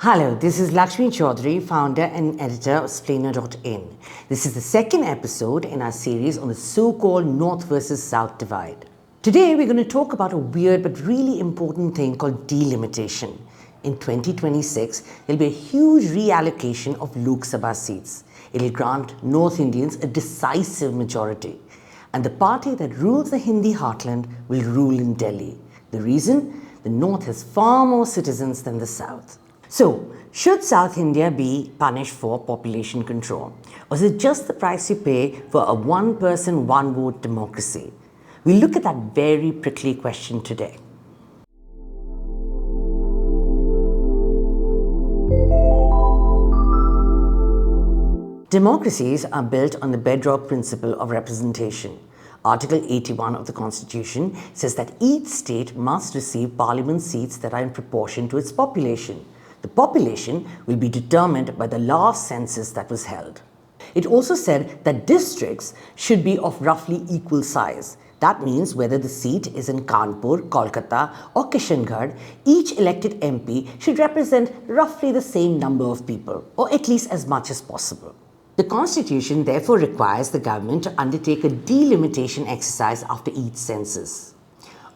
Hello, this is Lakshmi Chaudhary, founder and editor of Splainer.in. This is the second episode in our series on the so-called North versus South divide. Today we're going to talk about a weird but really important thing called delimitation. In 2026, there'll be a huge reallocation of Lok Sabha seats. It'll grant North Indians a decisive majority. And the party that rules the Hindi heartland will rule in Delhi. The reason? The North has far more citizens than the South. So, should South India be punished for population control? Or is it just the price you pay for a one-person, one-vote democracy? We'll look at that very prickly question today. Democracies are built on the bedrock principle of representation. Article 81 of the Constitution says that each state must receive parliament seats that are in proportion to its population. The population will be determined by the last census that was held. It also said that districts should be of roughly equal size. That means whether the seat is in Kanpur, Kolkata or Kishangarh, each elected MP should represent roughly the same number of people, or at least as much as possible. The Constitution therefore requires the government to undertake a delimitation exercise after each census.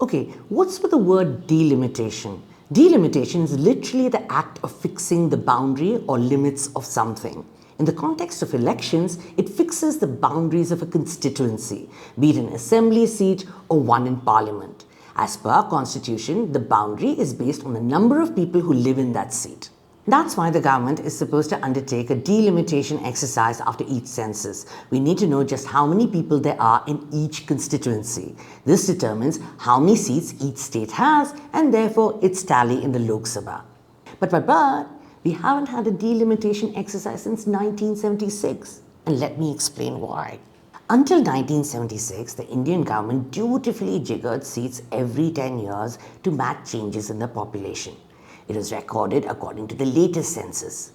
Okay, what's with the word delimitation? Delimitation is literally the act of fixing the boundary or limits of something. In the context of elections, it fixes the boundaries of a constituency, be it an assembly seat or one in parliament. As per our constitution, the boundary is based on the number of people who live in that seat. That's why the government is supposed to undertake a delimitation exercise after each census. We need to know just how many people there are in each constituency. This determines how many seats each state has and therefore its tally in the Lok Sabha. But, we haven't had a delimitation exercise since 1976. And let me explain why. Until 1976, the Indian government dutifully jiggered seats every 10 years to match changes in the population. It was recorded according to the latest census.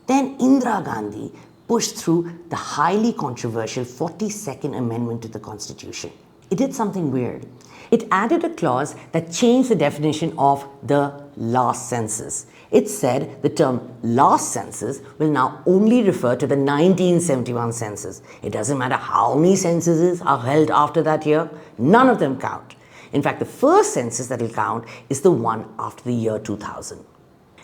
Then Indira Gandhi pushed through the highly controversial 42nd Amendment to the Constitution. It did something weird. It added a clause that changed the definition of the last census. It said the term last census will now only refer to the 1971 census. It doesn't matter how many censuses are held after that year, none of them count. In fact, the first census that will count is the one after the year 2000.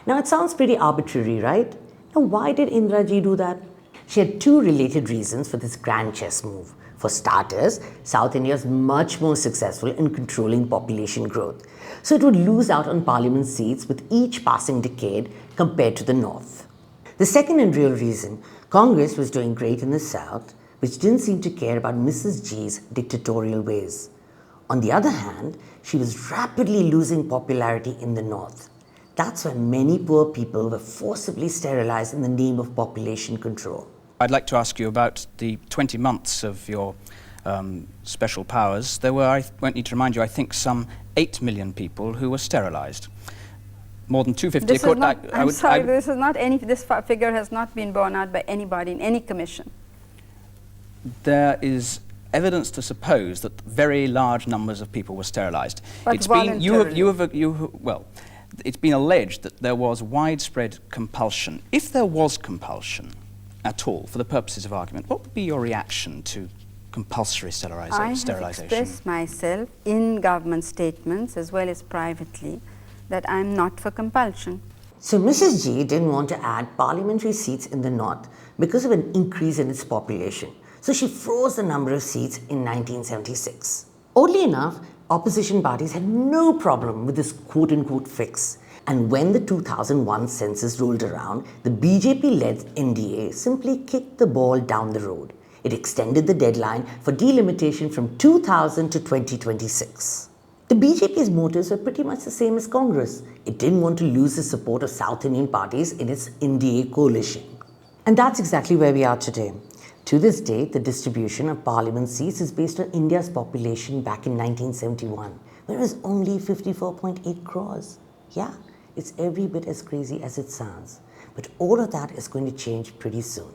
Now, it sounds pretty arbitrary, right? Now, why did Indira Ji do that? She had two related reasons for this grand chess move. For starters, South India is much more successful in controlling population growth, so it would lose out on parliament seats with each passing decade compared to the North. The second and real reason, Congress was doing great in the South, which didn't seem to care about Mrs. G's dictatorial ways. On the other hand, she was rapidly losing popularity in the North. That's why many poor people were forcibly sterilized in the name of population control. I'd like to ask you about the 20 months of your special powers. There were, I won't need to remind you, I think some 8 million people who were sterilized. More than 250. This is not, I'm sorry, this is not any, this figure has not been borne out by anybody in any commission. There is evidence to suppose that very large numbers of people were sterilized. But it's been, well, it's been alleged that there was widespread compulsion. If there was compulsion at all, for the purposes of argument, what would be your reaction to compulsory sterilization? I have expressed myself in government statements as well as privately that I'm not for compulsion. So Mrs. G didn't want to add parliamentary seats in the North because of an increase in its population. So she froze the number of seats in 1976. Oddly enough, opposition parties had no problem with this quote-unquote fix. And when the 2001 census rolled around, the BJP-led NDA simply kicked the ball down the road. It extended the deadline for delimitation from 2000 to 2026. The BJP's motives were pretty much the same as Congress. It didn't want to lose the support of South Indian parties in its NDA coalition. And that's exactly where we are today. To this day, the distribution of parliament seats is based on India's population back in 1971, when it was only 54.8 crores. Yeah, it's every bit as crazy as it sounds. But all of that is going to change pretty soon.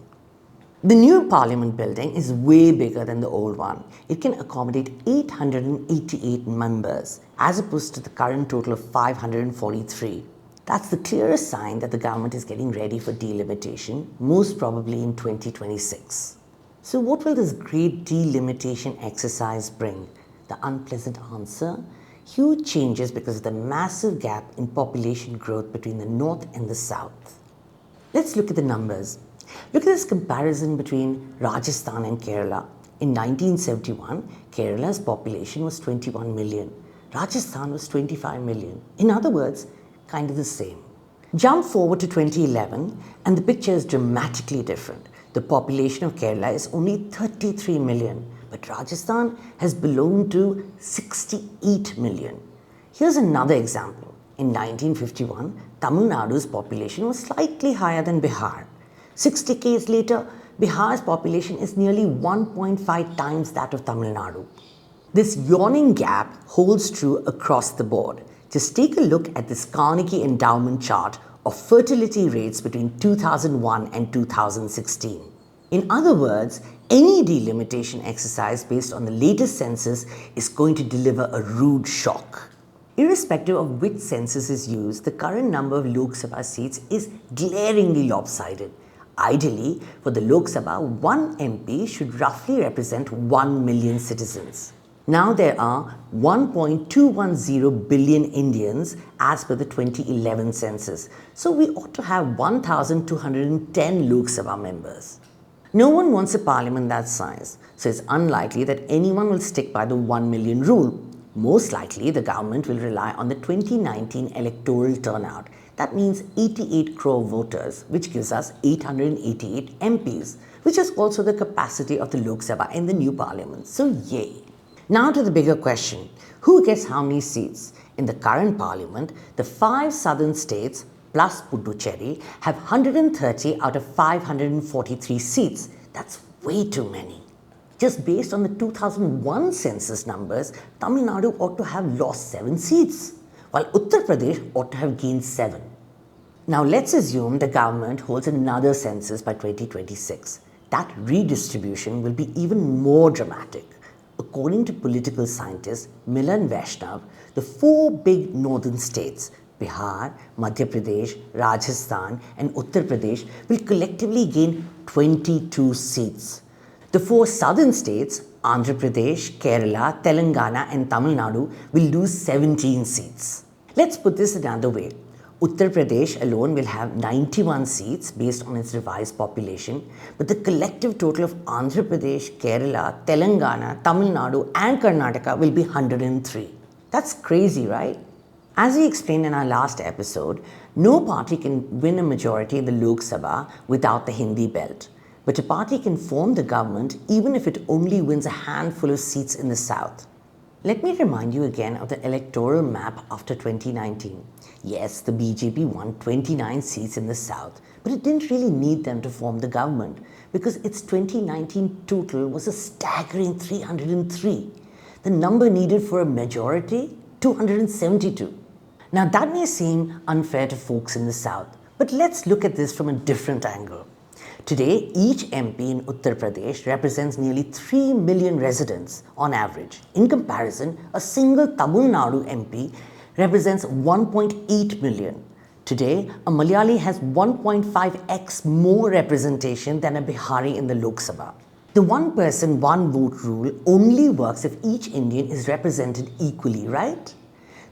The new parliament building is way bigger than the old one. It can accommodate 888 members, as opposed to the current total of 543. That's the clearest sign that the government is getting ready for delimitation, most probably in 2026. So what will this great delimitation exercise bring? The unpleasant answer? Huge changes because of the massive gap in population growth between the north and the south. Let's look at the numbers. Look at this comparison between Rajasthan and Kerala. In 1971, Kerala's population was 21 million. Rajasthan was 25 million. In other words, kind of the same. Jump forward to 2011 and the picture is dramatically different. The population of Kerala is only 33 million, but Rajasthan has ballooned to 68 million. Here's another example. In 1951, Tamil Nadu's population was slightly higher than Bihar. 6 decades later, Bihar's population is nearly 1.5 times that of Tamil Nadu. This yawning gap holds true across the board. Just take a look at this Carnegie Endowment chart of fertility rates between 2001 and 2016. In other words, any delimitation exercise based on the latest census is going to deliver a rude shock. Irrespective of which census is used, the current number of Lok Sabha seats is glaringly lopsided. Ideally, for the Lok Sabha, one MP should roughly represent 1 million citizens. Now there are 1.210 billion Indians as per the 2011 census, so we ought to have 1,210 Lok Sabha members. No one wants a parliament that size, so it's unlikely that anyone will stick by the 1 million rule. Most likely, the government will rely on the 2019 electoral turnout. That means 88 crore voters, which gives us 888 MPs, which is also the capacity of the Lok Sabha in the new parliament, so yay. Now to the bigger question, who gets how many seats? In the current parliament, the 5 southern states plus Puducherry have 130 out of 543 seats. That's way too many. Just based on the 2001 census numbers, Tamil Nadu ought to have lost 7 seats, while Uttar Pradesh ought to have gained 7. Now let's assume the government holds another census by 2026. That redistribution will be even more dramatic. According to political scientist Milan Vaishnav, the 4 big northern states, Bihar, Madhya Pradesh, Rajasthan and Uttar Pradesh, will collectively gain 22 seats. The 4 southern states, Andhra Pradesh, Kerala, Telangana and Tamil Nadu, will lose 17 seats. Let's put this another way. Uttar Pradesh alone will have 91 seats based on its revised population, but the collective total of Andhra Pradesh, Kerala, Telangana, Tamil Nadu and Karnataka will be 103. That's crazy, right? As we explained in our last episode, no party can win a majority in the Lok Sabha without the Hindi belt. But a party can form the government even if it only wins a handful of seats in the south. Let me remind you again of the electoral map after 2019. Yes, the BJP won 29 seats in the south, but it didn't really need them to form the government because its 2019 total was a staggering 303. The number needed for a majority, 272. Now that may seem unfair to folks in the south, but let's look at this from a different angle. Today, each MP in Uttar Pradesh represents nearly 3 million residents on average. In comparison, a single Tamil Nadu MP represents 1.8 million. Today, a Malayali has 1.5x more representation than a Bihari in the Lok Sabha. The one person, one vote rule only works if each Indian is represented equally, right?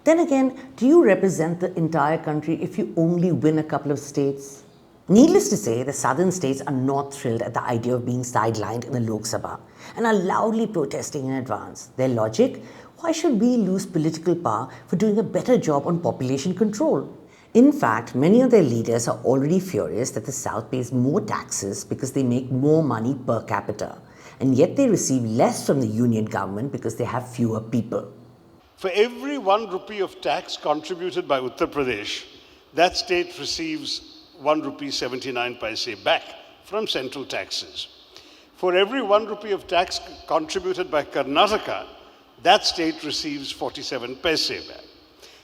Then again, do you represent the entire country if you only win a couple of states? Needless to say, the southern states are not thrilled at the idea of being sidelined in the Lok Sabha and are loudly protesting in advance. Their logic? Why should we lose political power for doing a better job on population control? In fact, many of their leaders are already furious that the South pays more taxes because they make more money per capita, and yet they receive less from the union government because they have fewer people. For every 1 rupee of tax contributed by Uttar Pradesh, that state receives 1 rupee 79 paise back from central taxes. For every 1 rupee of tax contributed by Karnataka, that state receives 47 paise back.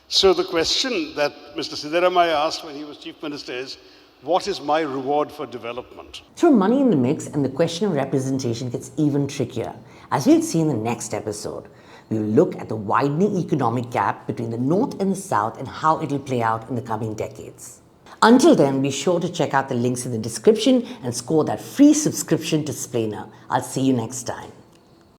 So the question that Mr. Siddaramaiah asked when he was Chief Minister is, what is my reward for development? Throw money in the mix and the question of representation gets even trickier, as we'll see in the next episode. We will look at the widening economic gap between the North and the South and how it will play out in the coming decades. Until then, be sure to check out the links in the description and score that free subscription to Splainer. I'll see you next time.